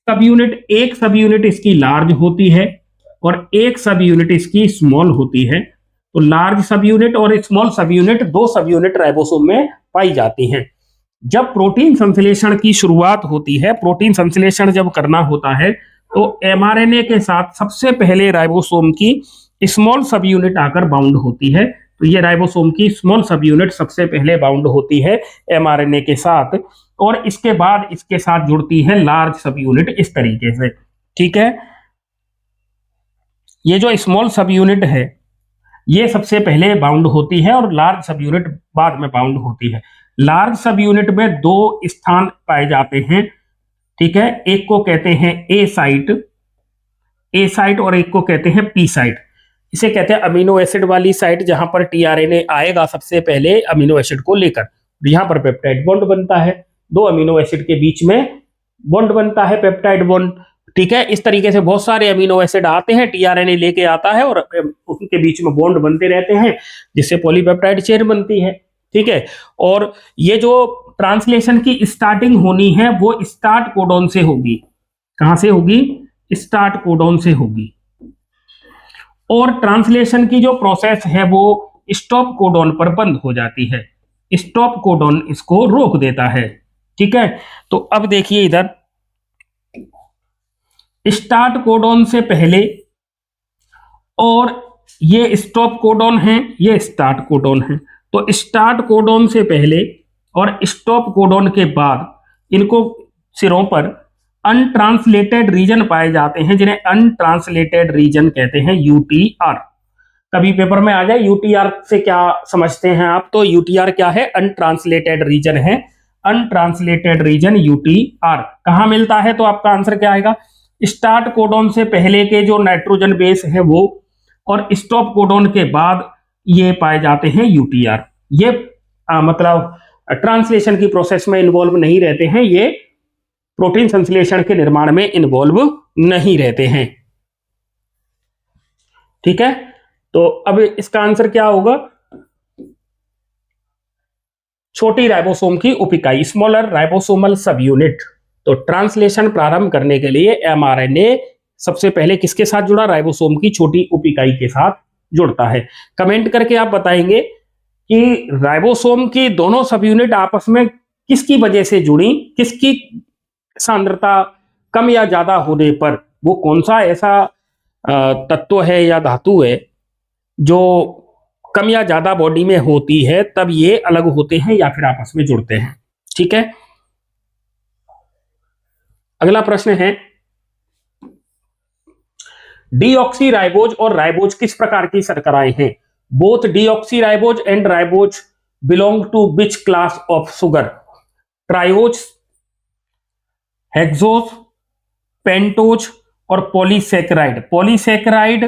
सब यूनिट, एक सब यूनिट इसकी लार्ज होती है और एक सब यूनिट इसकी स्मॉल होती है। तो लार्ज सब यूनिट और स्मॉल सब यूनिट, 2 सब यूनिट राइबोसोम में पाई जाती हैं। जब प्रोटीन संश्लेषण की शुरुआत होती है, प्रोटीन संश्लेषण जब करना होता है, तो एमआरएनए के साथ सबसे पहले राइबोसोम की स्मॉल सब यूनिट आकर बाउंड होती है। तो ये राइबोसोम की स्मॉल सब यूनिट सबसे पहले बाउंड होती है एमआरएनए के साथ, और इसके बाद इसके साथ जुड़ती है लार्ज सब यूनिट इस तरीके से। ठीक है, ये जो स्मॉल सब यूनिट है ये सबसे पहले बाउंड होती है और लार्ज सब यूनिट बाद में बाउंड होती है। लार्ज सब यूनिट में 2 स्थान पाए जाते हैं। ठीक है, एक को कहते हैं ए साइट, ए साइट, और एक को कहते हैं पी साइट। इसे कहते हैं अमीनो एसिड वाली साइट, जहां पर टीआरएनए आएगा सबसे पहले अमीनो एसिड को लेकर। यहां पर पेप्टाइड बॉन्ड बनता है, 2 अमीनो एसिड के बीच में बॉन्ड बनता है, पेप्टाइड बॉन्ड। ठीक है, इस तरीके से बहुत सारे अमीनो एसिड आते हैं, टीआरएनए लेके आता है और उनके बीच में बॉन्ड बनते रहते हैं, जिससे पॉलीपेप्टाइड चेन बनती है। ठीक है, और ये जो ट्रांसलेशन की स्टार्टिंग होनी है वो स्टार्ट कोडॉन से होगी। कहां से होगी? स्टार्ट कोडॉन से होगी। और ट्रांसलेशन की जो प्रोसेस है वो स्टॉप कोडॉन पर बंद हो जाती है। स्टॉप कोडॉन इसको रोक देता है। ठीक है, तो अब देखिए इधर, स्टार्ट कोडॉन से पहले और ये स्टॉप कोडॉन है, ये स्टार्ट कोडॉन है। तो स्टार्ट कोडॉन से पहले और स्टॉप कोडॉन के बाद इनको सिरों पर अनट्रांसलेटेड रीजन पाए जाते हैं, जिन्हें अनट्रांसलेटेड रीजन कहते हैं, यूटीआर। कभी पेपर में आ जाए यूटीआर से क्या समझते हैं आप? तो यूटीआर क्या है? अनट्रांसलेटेड रीजन है। अनट्रांसलेटेड रीजन यूटीआर कहां मिलता है? तो आपका आंसर क्या आएगा? स्टार्ट कोडॉन से पहले के जो नाइट्रोजन बेस है वो, और स्टॉप कोडॉन के बाद ये पाए जाते हैं यूटीआर। ये मतलब ट्रांसलेशन की प्रोसेस में इन्वॉल्व नहीं रहते हैं, ये प्रोटीन संश्लेषण के निर्माण में इन्वॉल्व नहीं रहते हैं। ठीक है, तो अब इसका आंसर क्या होगा? छोटी राइबोसोम की उप इकाई, स्मॉलर राइबोसोमल सब यूनिट। तो ट्रांसलेशन प्रारंभ करने के लिए एमआरएनए सबसे पहले किसके साथ जुड़ा? राइबोसोम की छोटी उप इकाई के साथ जुड़ता है। कमेंट करके आप बताएंगे कि राइबोसोम की दोनों सब यूनिट आपस में किसकी वजह से जुड़ी, किसकी सांद्रता कम या ज्यादा होने पर, वो कौन सा ऐसा तत्व है या धातु है जो कम या ज्यादा बॉडी में होती है, तब ये अलग होते हैं या फिर आपस में जुड़ते हैं। ठीक है, अगला प्रश्न है, डीऑक्सीराइबोज और राइबोज किस प्रकार की शर्कराएं हैं? Both deoxyribose and ribose belong to which class of sugar? Triose, hexose, pentose और पॉलीसैकेराइड। पॉलीसैकेराइड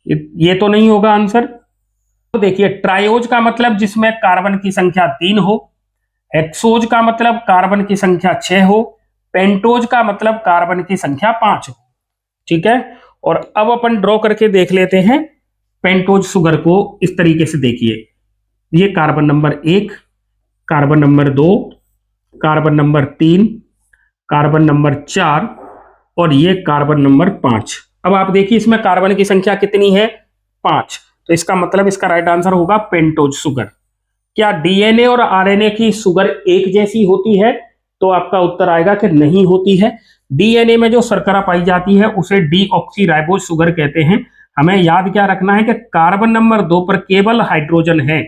ये तो नहीं होगा आंसर। तो देखिए, ट्राइओज का मतलब जिसमें कार्बन की संख्या 3 हो, हेक्सोज का मतलब कार्बन की संख्या 6 हो, पेंटोज का मतलब कार्बन की संख्या 5 हो। ठीक है, और अब अपन ड्रॉ करके देख लेते हैं पेंटोज शुगर को। इस तरीके से देखिए, ये carbon number 1, carbon number 2, carbon number 3, carbon number 4 और ये कार्बन नंबर 5। अब आप देखिए इसमें कार्बन की संख्या कितनी है? 5। तो इसका मतलब इसका राइट आंसर होगा पेंटोज शुगर। क्या डीएनए और आरएनए की शुगर एक जैसी होती है? तो आपका उत्तर आएगा कि नहीं होती है। डीएनए में जो शर्करा पाई जाती है उसे डीऑक्सीराइबोज शुगर कहते हैं। हमें याद क्या रखना है कि कार्बन नंबर 2 पर केवल हाइड्रोजन है,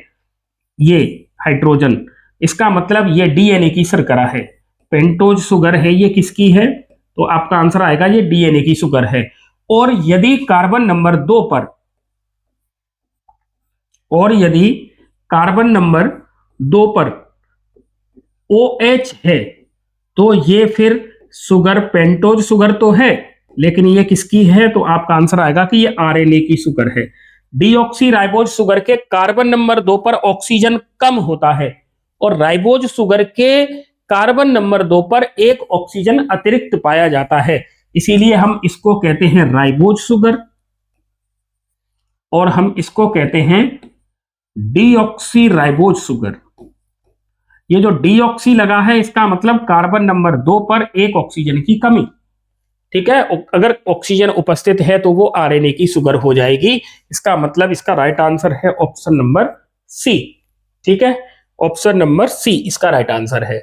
ये हाइड्रोजन, इसका मतलब ये डीएनए की शर्करा है। पेंटोज शुगर है, ये किसकी है? तो आपका आंसर आएगा ये डीएनए की शुगर है। और यदि कार्बन नंबर 2 पर OH है तो ये फिर शुगर पेंटोज शुगर तो है, लेकिन ये किसकी है? तो आपका आंसर आएगा कि ये आरएनए की शुगर है। डीऑक्सीराइबोज शुगर के कार्बन नंबर 2 पर ऑक्सीजन कम होता है और राइबोज शुगर के कार्बन नंबर 2 पर एक ऑक्सीजन अतिरिक्त पाया जाता है, इसीलिए हम इसको कहते हैं राइबोज शुगर और हम इसको कहते हैं डीऑक्सीराइबोज शुगर। ये जो डीऑक्सी लगा है इसका मतलब कार्बन नंबर 2 पर एक ऑक्सीजन की कमी। ठीक है, अगर ऑक्सीजन उपस्थित है तो वो आरएनए की शुगर हो जाएगी। इसका मतलब इसका राइट आंसर है ऑप्शन नंबर सी। ठीक है, ऑप्शन नंबर सी इसका राइट आंसर है।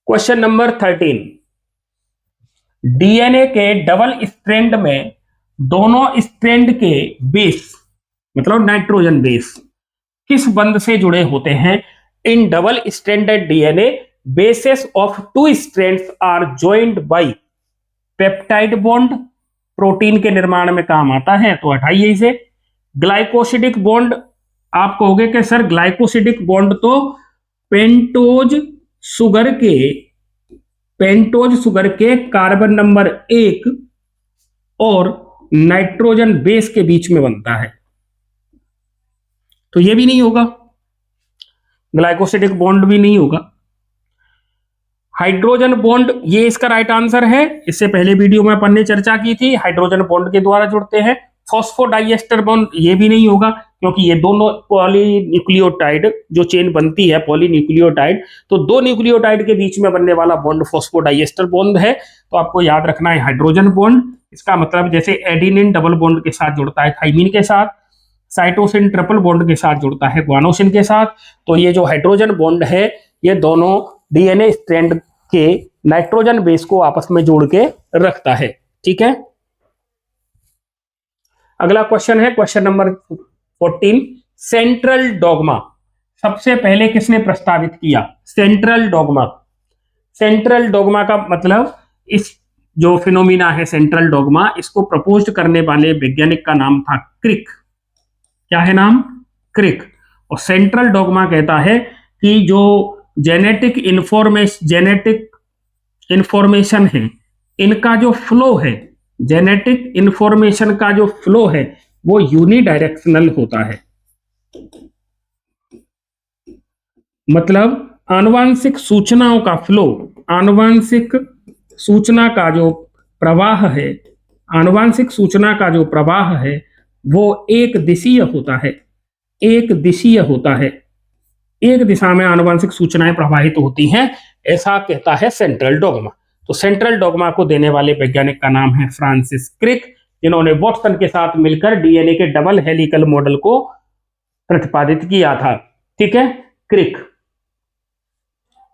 क्वेश्चन नंबर 13, डीएनए के डबल स्ट्रैंड में दोनों स्ट्रैंड के बेस मतलब नाइट्रोजन बेस किस बंध से जुड़े होते हैं? In double stranded DNA bases of 2 strands are joined by peptide bond. Protein के निर्माण में काम आता है, तो हटाइए इसे। ग्लाइकोसिडिक बॉन्ड, आप कहोगे कि सर ग्लाइकोसिडिक बॉन्ड तो पेंटोज शुगर के कार्बन नंबर 1 और नाइट्रोजन बेस के बीच में बनता है, तो ये भी नहीं होगा, ग्लाइकोसिडिक बॉन्ड भी नहीं होगा। हाइड्रोजन बॉन्ड, ये इसका राइट आंसर है। इससे पहले वीडियो में अपन ने चर्चा की थी, हाइड्रोजन बॉन्ड के द्वारा जुड़ते हैं। फॉस्फोडाइएस्टर बॉन्ड, ये भी नहीं होगा क्योंकि ये दोनों पॉलीन्यूक्लियोटाइड जो चेन बनती है पॉलीन्यूक्लियोटाइड, तो 2 न्यूक्लियोटाइड के बीच में बनने वाला बॉन्ड फॉस्फोडाइएस्टर बॉन्ड है। तो आपको याद रखना है हाइड्रोजन बॉन्ड, इसका मतलब जैसे एडिनिन डबल बॉन्ड के साथ जुड़ता है थाइमिन के साथ, साइटोसिन ट्रिपल बॉन्ड के साथ जुड़ता है ग्वानोसिन के साथ, तो ये जो हाइड्रोजन बॉन्ड है ये दोनों डीएनए स्ट्रैंड के नाइट्रोजन बेस को आपस में जोड़ के रखता है। ठीक है, अगला क्वेश्चन है क्वेश्चन नंबर 14, सेंट्रल डॉगमा सबसे पहले किसने प्रस्तावित किया? सेंट्रल डॉगमा का मतलब इस जो फिनोमिना है सेंट्रल डॉगमा, इसको प्रपोज करने वाले वैज्ञानिक का नाम था क्रिक। क्या है नाम? क्रिक। और सेंट्रल डॉगमा कहता है कि जो जेनेटिक इंफॉर्मेशन है, इनका जो फ्लो है, जेनेटिक इंफॉर्मेशन का जो फ्लो है वो यूनिडायरेक्शनल होता है। मतलब आनुवांशिक सूचनाओं का फ्लो, आनुवांशिक सूचना का जो प्रवाह है, आनुवांशिक सूचना का जो प्रवाह है वो एक दिशीय होता है, एक दिशीय होता है। एक दिशा में आनुवंशिक सूचनाएं प्रवाहित होती हैं, ऐसा कहता है सेंट्रल डोग्मा। तो सेंट्रल डोग्मा को देने वाले वैज्ञानिक का नाम है फ्रांसिस क्रिक, जिन्होंने वाटसन के साथ मिलकर डीएनए के डबल हेलिकल मॉडल को प्रतिपादित किया था। ठीक है, क्रिक।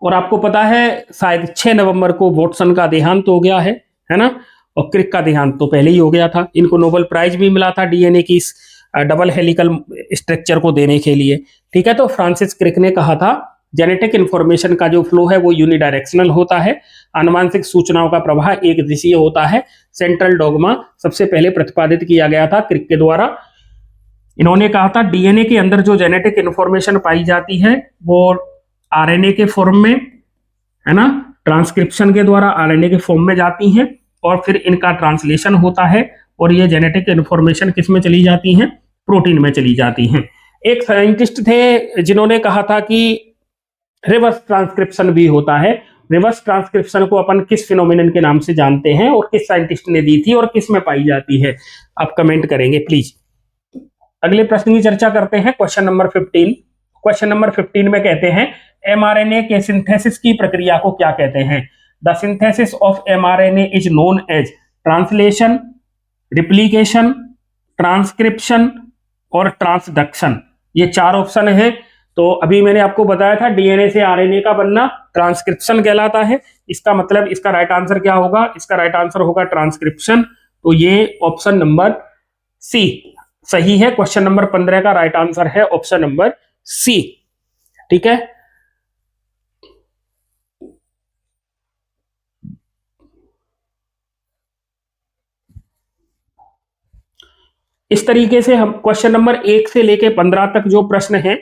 और आपको पता है शायद 6 नवंबर को वाटसन का देहांत हो गया है ना, और क्रिक का देहांत तो पहले ही हो गया था। इनको नोबेल प्राइज भी मिला था डीएनए की इस डबल हेलिकल स्ट्रक्चर को देने के लिए। ठीक है, तो फ्रांसिस क्रिक ने कहा था जेनेटिक इंफॉर्मेशन का जो फ्लो है वो यूनिडायरेक्शनल होता है, आनुवंशिक सूचनाओं का प्रवाह एक दिशीय होता है। सेंट्रल डोग्मा सबसे पहले प्रतिपादित किया गया था क्रिक के द्वारा। इन्होंने कहा था डीएनए के अंदर जो जेनेटिक इंफॉर्मेशन पाई जाती है वो आरएनए के फॉर्म में, है ना, ट्रांसक्रिप्शन के द्वारा आरएनए के फॉर्म में जाती हैं और फिर इनका ट्रांसलेशन होता है और ये जेनेटिक इंफॉर्मेशन किस में चली जाती हैं, प्रोटीन में चली जाती हैं। एक साइंटिस्ट थे जिन्होंने कहा था कि रिवर्स ट्रांसक्रिप्शन भी होता है। रिवर्स ट्रांसक्रिप्शन को अपन किस फिनोमिनन के नाम से जानते हैं और किस साइंटिस्ट ने दी थी और किस में पाई जाती है, आप कमेंट करेंगे प्लीज। अगले प्रश्न की चर्चा करते हैं, क्वेश्चन नंबर 15। क्वेश्चन नंबर 15 में कहते हैं एमआरएनए के सिंथेसिस की प्रक्रिया को क्या कहते हैं? The synthesis of mRNA is known as translation, replication, transcription और ट्रांसडक्शन। ये 4 ऑप्शन है। तो अभी मैंने आपको बताया था डीएनए से आरएनए का बनना ट्रांसक्रिप्शन कहलाता है। इसका मतलब इसका राइट आंसर क्या होगा? इसका राइट आंसर होगा ट्रांसक्रिप्शन। तो ये ऑप्शन नंबर सी सही है। क्वेश्चन नंबर 15 का राइट आंसर है ऑप्शन नंबर सी। ठीक है, इस तरीके से हम क्वेश्चन नंबर 1 से लेके 15 तक जो प्रश्न है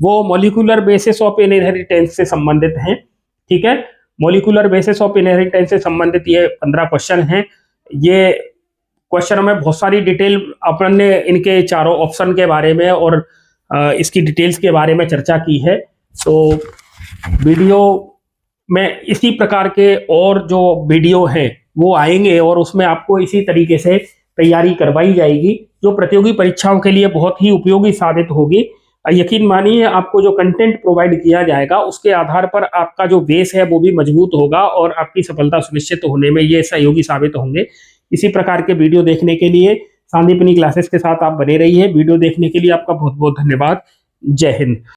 वो मॉलिक्यूलर बेसिस ऑफ इनहेरिटेंस से संबंधित हैं। ठीक है, मॉलिक्यूलर बेसिस ऑफ इनहेरिटेंस से संबंधित ये 15 क्वेश्चन हैं। ये क्वेश्चन में बहुत सारी डिटेल अपन ने इनके चारों ऑप्शन के बारे में और इसकी डिटेल्स के बारे में चर्चा की है। तो वीडियो में इसी प्रकार के और जो वीडियो है वो आएंगे और उसमें आपको इसी तरीके से तैयारी करवाई जाएगी जो प्रतियोगी परीक्षाओं के लिए बहुत ही उपयोगी साबित होगी। यकीन मानिए आपको जो कंटेंट प्रोवाइड किया जाएगा उसके आधार पर आपका जो बेस है वो भी मजबूत होगा और आपकी सफलता सुनिश्चित होने में ये सहयोगी साबित होंगे। इसी प्रकार के वीडियो देखने के लिए संदीपनी क्लासेस के साथ आप बने रहिए। वीडियो देखने के लिए आपका बहुत बहुत धन्यवाद। जय हिंद।